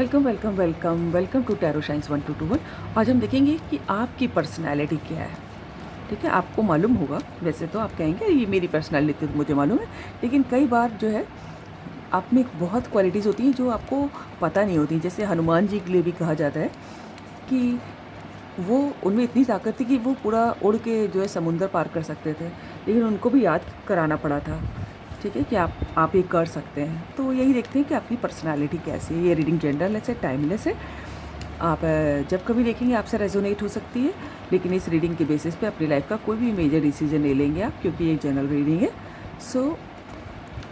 Welcome welcome welcome welcome to tarot science 1221। आज हम देखेंगे कि आपकी पर्सनैलिटी क्या है। ठीक है, आपको मालूम होगा, वैसे तो आप कहेंगे ये मेरी पर्सनैलिटी तो मुझे मालूम है, लेकिन कई बार जो है आप में बहुत क्वालिटीज़ होती हैं जो आपको पता नहीं होती। जैसे हनुमान जी के लिए भी कहा जाता है कि वो उनमें इतनी ताकत थी कि वो पूरा उड़ के जो है समुंदर पार कर सकते थे, लेकिन उनको भी याद कराना पड़ा था। ठीक है कि आप ये कर सकते हैं। तो यही देखते हैं कि आपकी पर्सनालिटी कैसी है। ये रीडिंग जेंडरलेस है, टाइमलेस है। आप जब कभी देखेंगे आपसे रेजोनेट हो सकती है, लेकिन इस रीडिंग के बेसिस पे अपनी लाइफ का कोई भी मेजर डिसीजन नहीं लेंगे आप, क्योंकि ये जनरल रीडिंग है। सो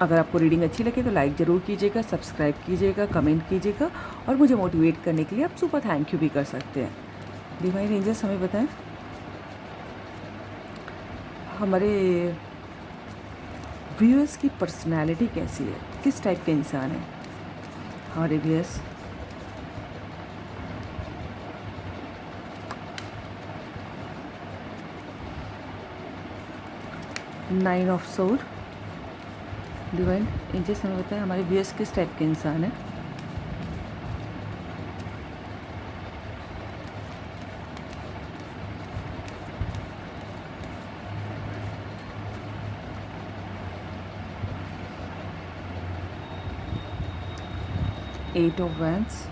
अगर आपको रीडिंग अच्छी लगे तो लाइक ज़रूर कीजिएगा, सब्सक्राइब कीजिएगा, कमेंट कीजिएगा, और मुझे मोटिवेट करने के लिए आप सुपर थैंक यू भी कर सकते हैं। डिवाइन एंजल्स हमें बताएं हमारे व्यूअर्स की पर्सनैलिटी कैसी है, किस टाइप के इंसान है हमारे viewers. Nine of swords, divine angels हमें बताएं हमारे व्यूअर्स किस टाइप के इंसान है। Eight of wands,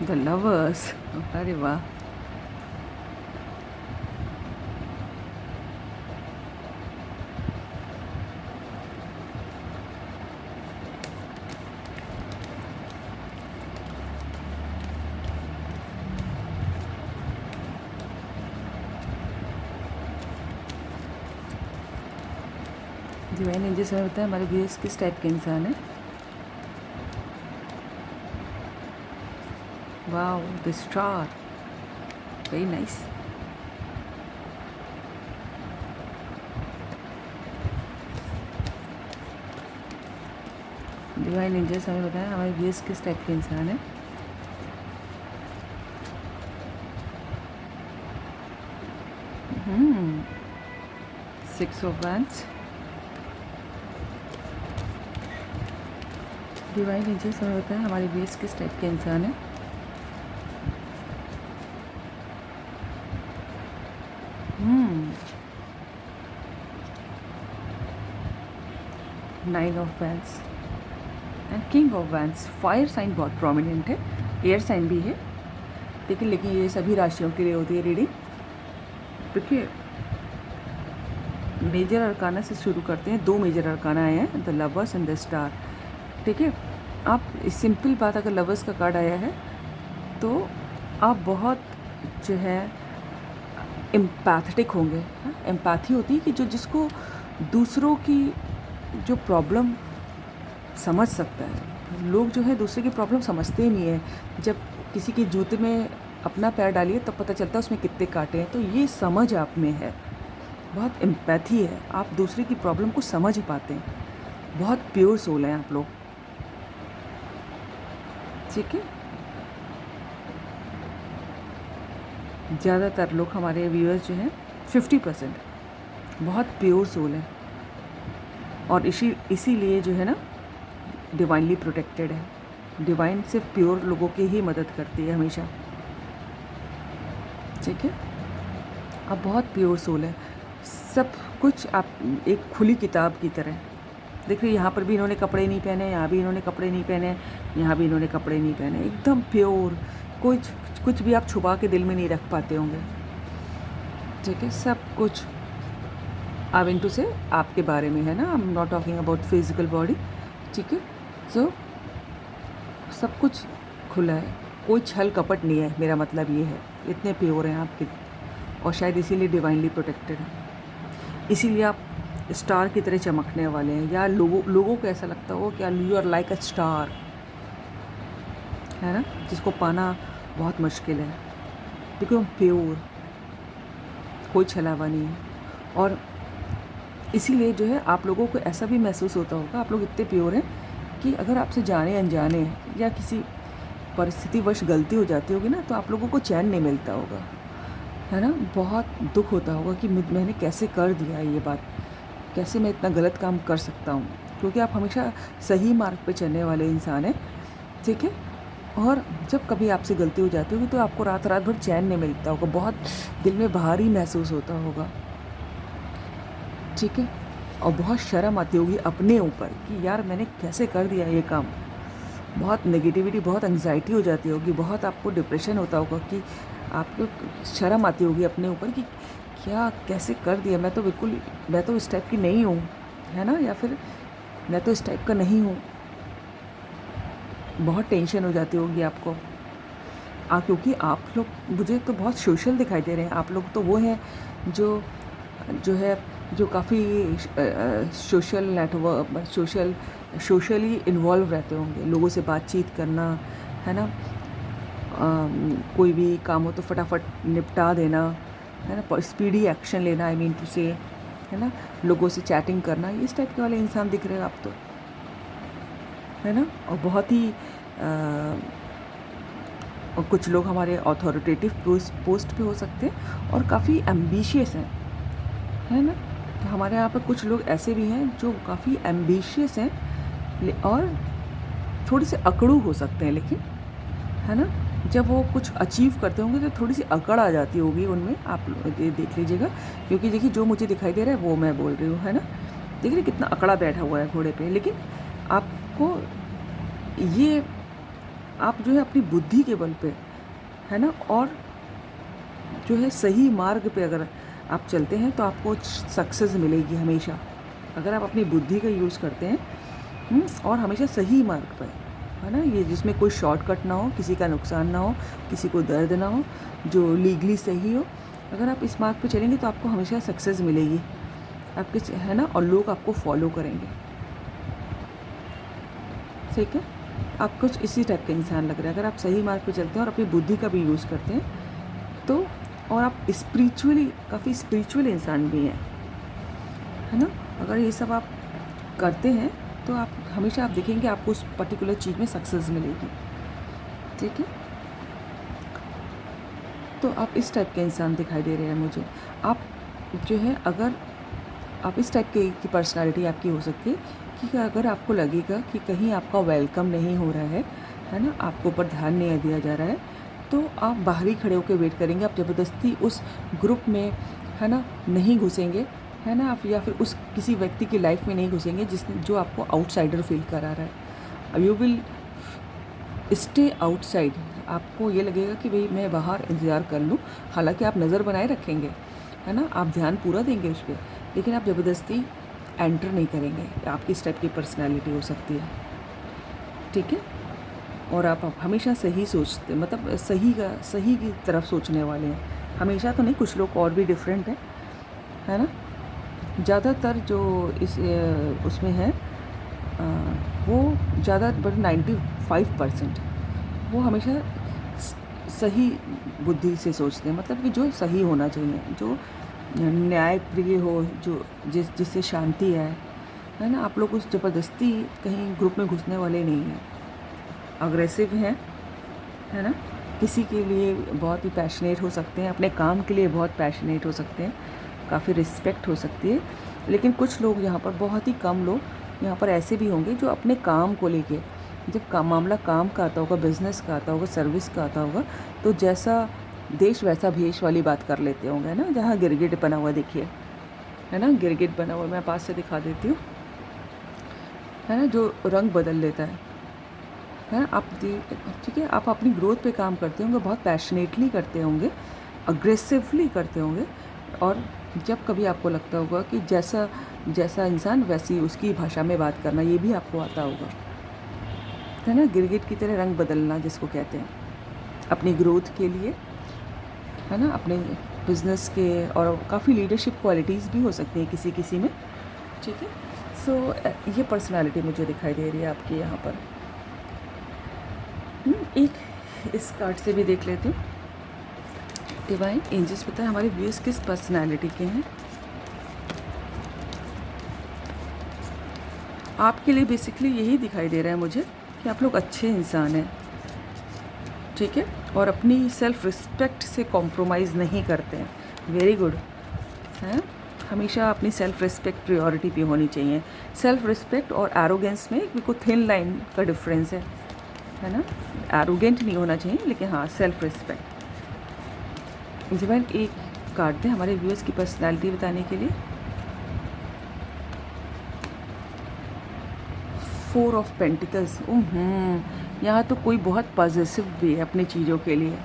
the lovers. अरे वाह, डिवाइन एंजल्स हमें बताएं हमारे व्यूअर्स किस टाइप के इंसान है। Wow, the star, very nice. Divine angels हमें बताएं हमारे व्यूअर्स किस टाइप के इंसान है। Six of wands, divine angels हमें बताएं हमारे व्यूअर्स किस टाइप के इंसान है। Nine of wands and king of wands. Fire sign बहुत प्रोमिनेंट है, एयर साइन भी है, लेकिन ये सभी राशियों के लिए होती है रीडिंग। देखिए, मेजर अरकाना से शुरू करते हैं। दो मेजर अरकाना आए हैं, the lovers and the star. ठीक है, आप सिंपल बात, अगर लवर्स का कार्ड आया है तो आप बहुत जो है एम्पैथेटिक होंगे। एम्पैथी होती है कि जो जिसको दूसरों की जो प्रॉब्लम समझ सकता है। लोग जो है दूसरे की प्रॉब्लम समझते ही नहीं है। जब किसी के जूते में अपना पैर डालिए तब पता चलता है उसमें कितने कांटे हैं। तो ये समझ आप में है, बहुत एम्पैथी है, आप दूसरे की प्रॉब्लम को समझ पाते हैं। बहुत प्योर सोल हैं आप लोग। ठीक है, ज़्यादातर लोग हमारे व्यूअर्स जो हैं 50% बहुत प्योर सोल है, और इसीलिए जो है ना डिवाइनली प्रोटेक्टेड है। डिवाइन सिर्फ प्योर लोगों की ही मदद करती है हमेशा। ठीक है, आप बहुत प्योर सोल है, सब कुछ आप एक खुली किताब की तरह। देख रहे, यहाँ पर भी इन्होंने कपड़े नहीं पहने, यहाँ भी इन्होंने कपड़े नहीं पहने, यहाँ भी इन्होंने कपड़े नहीं पहने, एकदम प्योर। कुछ भी आप छुपा के दिल में नहीं रख पाते होंगे। ठीक है, सब कुछ आप इनटू से आपके बारे में है ना, I am not talking about physical body. ठीक है, सो सब कुछ खुला है, कोई छल कपट नहीं है, मेरा मतलब ये है। इतने प्योर हैं आपके, और शायद इसीलिए डिवाइनली प्रोटेक्टेड है। इसीलिए आप स्टार की तरह चमकने वाले हैं, या लोगों को ऐसा लगता हो कि you are like a star, है ना, जिसको पाना बहुत मुश्किल है, क्योंकि हम प्योर, कोई छलावा नहीं है। और इसीलिए जो है आप लोगों को ऐसा भी महसूस होता होगा, आप लोग इतने प्योर हैं कि अगर आपसे जाने अनजाने या किसी परिस्थितिवश गलती हो जाती होगी ना, तो आप लोगों को चैन नहीं मिलता होगा, है ना। बहुत दुख होता होगा कि मैंने कैसे कर दिया ये बात, कैसे मैं इतना गलत काम कर सकता हूँ, क्योंकि आप हमेशा सही मार्ग पे चलने वाले इंसान हैं, ठीक है। और जब कभी आपसे गलती हो जाती होगी तो आपको रात रात भर चैन नहीं मिलता होगा, बहुत दिल में भारी महसूस होता होगा, ठीक है। और बहुत शर्म आती होगी अपने ऊपर कि यार मैंने कैसे कर दिया ये काम। बहुत नेगेटिविटी, बहुत एंग्जाइटी हो जाती होगी, बहुत आपको डिप्रेशन होता होगा कि आपको शर्म आती होगी अपने ऊपर कि क्या कैसे कर दिया, मैं तो इस टाइप की नहीं हूँ, है ना, या फिर मैं तो इस टाइप का नहीं हूँ। बहुत टेंशन हो जाती होगी आपको क्योंकि आप लोग मुझे तो बहुत सोशल दिखाई दे रहे हैं। आप लोग तो वो हैं जो काफ़ी सोशल नेटवर्क, सोशली इन्वॉल्व रहते होंगे, लोगों से बातचीत करना, है ना। कोई भी काम हो तो फटाफट निपटा देना, है ना, स्पीडी एक्शन लेना, आई मीन टू से, है ना, लोगों से चैटिंग करना, इस टाइप के वाले इंसान दिख रहे हो आप तो, है ना। और बहुत ही और कुछ लोग हमारे अथॉरिटेटिव पोस्ट पे हो सकते हैं और काफ़ी एम्बिशियस हैं, है ना। तो हमारे यहाँ पर कुछ लोग ऐसे भी हैं जो काफ़ी एम्बिशियस हैं और थोड़े से अकड़ू हो सकते हैं, लेकिन, है ना, जब वो कुछ अचीव करते होंगे तो थोड़ी सी अकड़ आ जाती होगी उनमें, आप देख लीजिएगा। क्योंकि देखिए जो मुझे दिखाई दे रहा है वो मैं बोल रही हूँ, है ना। देखिए कितना अकड़ा बैठा हुआ है घोड़े पे, लेकिन आपको ये, आप जो है अपनी बुद्धि के बल पे, है ना, और जो है सही मार्ग पे अगर आप चलते हैं तो आपको सक्सेस मिलेगी हमेशा, अगर आप अपनी बुद्धि का यूज़ करते हैं और हमेशा सही मार्ग पर, है ना, ये जिसमें कोई शॉर्टकट ना हो, किसी का नुकसान ना हो, किसी को दर्द ना हो, जो लीगली सही हो। अगर आप इस मार्ग पे चलेंगे तो आपको हमेशा सक्सेस मिलेगी आपके, है ना, और लोग आपको फॉलो करेंगे, ठीक है। आप कुछ इसी टाइप के इंसान लग रहे हैं अगर आप सही मार्ग पे चलते हैं और अपनी बुद्धि का भी यूज़ करते हैं तो। और आप स्पिरिचुअली, काफ़ी स्पिरिचुअल इंसान भी हैं, है ना। अगर ये सब आप करते हैं तो आप हमेशा आप देखेंगे आपको उस पर्टिकुलर चीज़ में सक्सेस मिलेगी, ठीक है। तो आप इस टाइप के इंसान दिखाई दे रहे हैं मुझे। आप जो है, अगर आप इस टाइप की पर्सनालिटी आपकी हो सकती है कि अगर आपको लगेगा कि कहीं आपका वेलकम नहीं हो रहा है ना, आपको ऊपर ध्यान नहीं दिया जा रहा है, तो आप बाहर ही खड़े होकर वेट करेंगे। आप ज़बरदस्ती उस ग्रुप में, है ना, नहीं घुसेंगे, है ना, आप या फिर उस किसी व्यक्ति की लाइफ में नहीं घुसेंगे जो आपको आउटसाइडर फील करा रहा है। You will stay outside. आपको ये लगेगा कि भाई मैं बाहर इंतज़ार कर लूँ, हालांकि आप नज़र बनाए रखेंगे, है ना, आप ध्यान पूरा देंगे उस पर, लेकिन आप ज़बरदस्ती एंटर नहीं करेंगे। आपकी इस टाइप की पर्सनैलिटी हो सकती है, ठीक है। और आप हमेशा सही सोचते, मतलब सही की तरफ सोचने वाले हैं हमेशा, तो नहीं, कुछ लोग और भी डिफरेंट हैं, है ना। ज़्यादातर जो इस उसमें है वो ज़्यादातर 95% वो हमेशा सही बुद्धि से सोचते हैं, मतलब कि जो सही होना चाहिए, जो न्यायप्रिय हो, जो जिससे शांति है ना। आप लोग उस ज़बरदस्ती कहीं ग्रुप में घुसने वाले नहीं हैं, अग्रेसिव हैं, है ना। किसी के लिए बहुत ही पैशनेट हो सकते हैं, अपने काम के लिए बहुत पैशनेट हो सकते हैं, काफ़ी रिस्पेक्ट हो सकती है। लेकिन कुछ लोग यहाँ पर, बहुत ही कम लोग यहाँ पर ऐसे भी होंगे जो अपने काम को लेके, जब मामला काम का आता होगा, बिज़नेस का आता होगा, सर्विस का आता होगा, तो जैसा देश वैसा भेष वाली बात कर लेते होंगे ना। जहाँ गिरगिट बना हुआ देखिए, है ना, गिरगिट बना हुआ, मैं पास से दिखा देती हूँ, है ना, जो रंग बदल लेता है ना। आप ठीक है, आप अपनी ग्रोथ पे काम करते होंगे, बहुत पैशनेटली करते होंगे, अग्रेसिवली करते होंगे, और जब कभी आपको लगता होगा कि जैसा इंसान वैसी उसकी भाषा में बात करना, ये भी आपको आता होगा, है ना। गिरगिट की तरह रंग बदलना जिसको कहते हैं, अपनी ग्रोथ के लिए, है ना, अपने बिजनेस के, और काफ़ी लीडरशिप क्वालिटीज़ भी हो सकती हैं किसी किसी में, ठीक है। सो ये पर्सनालिटी मुझे दिखाई दे रही है आपकी यहाँ पर। एक इस कार्ड से भी देख लेती हूँ। डिवाइन एंजल्स बताएं हमारे व्यूअर्स किस पर्सनालिटी के हैं। आपके लिए बेसिकली यही दिखाई दे रहा है मुझे कि आप लोग अच्छे इंसान हैं, ठीक है, और अपनी सेल्फ़ रिस्पेक्ट से कॉम्प्रोमाइज़ नहीं करते हैं। वेरी गुड है। हमेशा अपनी सेल्फ़ रिस्पेक्ट प्रायोरिटी पे होनी चाहिए। सेल्फ़ रिस्पेक्ट और एरोगेंस में बिल्कुल थिन लाइन का डिफरेंस है ना। एरोगेंट नहीं होना चाहिए, लेकिन हाँ सेल्फ़ रिस्पेक्ट। जब एक कार्ड दें हमारे व्यूअर्स की पर्सनैलिटी बताने के लिए। 4 ऑफ पेंटिकल्स। यहाँ तो कोई बहुत पॉजेसिव भी है अपनी चीज़ों के लिए,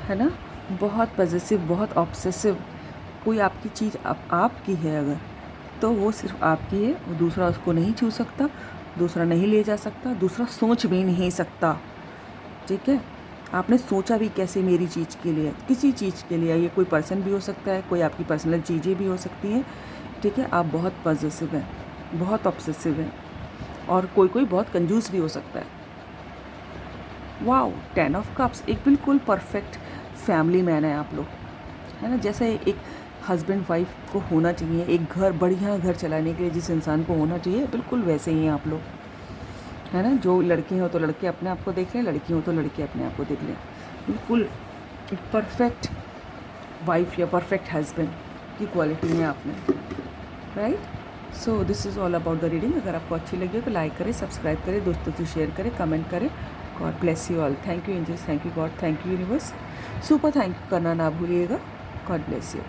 है ना, बहुत पॉजेसिव, बहुत ऑब्सेसिव। कोई आपकी चीज़ आपकी है अगर, तो वो सिर्फ आपकी है, और दूसरा उसको नहीं छू सकता, दूसरा नहीं ले जा सकता, दूसरा सोच भी नहीं सकता, ठीक है। आपने सोचा भी कैसे मेरी चीज़ के लिए, किसी चीज़ के लिए, ये कोई पर्सन भी हो सकता है, कोई आपकी पर्सनल चीज़ें भी हो सकती हैं, ठीक है। आप बहुत पॉजेसिव हैं, बहुत ऑब्सेसिव हैं, और कोई कोई बहुत कंजूस भी हो सकता है। वाओ, 10 ऑफ कप्स, एक बिल्कुल परफेक्ट फैमिली मैन है आप लोग, है ना। जैसे एक हस्बैंड वाइफ को होना चाहिए, एक घर, बढ़िया घर चलाने के लिए जिस इंसान को होना चाहिए, बिल्कुल वैसे ही हैं आप लोग, है ना। जो लड़के हो तो लड़के अपने आप को देख लें, लड़की हो तो लड़के अपने आप को देख लें। बिल्कुल परफेक्ट वाइफ या परफेक्ट हस्बैंड की क्वालिटी है आप में, right. So this is all about the reading. अगर आपको अच्छी लगी तो लाइक करें, सब्सक्राइब करें, दोस्तों से शेयर करें, कमेंट करें। God bless you all. Thank you angels, thank you God, thank you universe. Super thank you करना ना भूलिएगा। God bless you.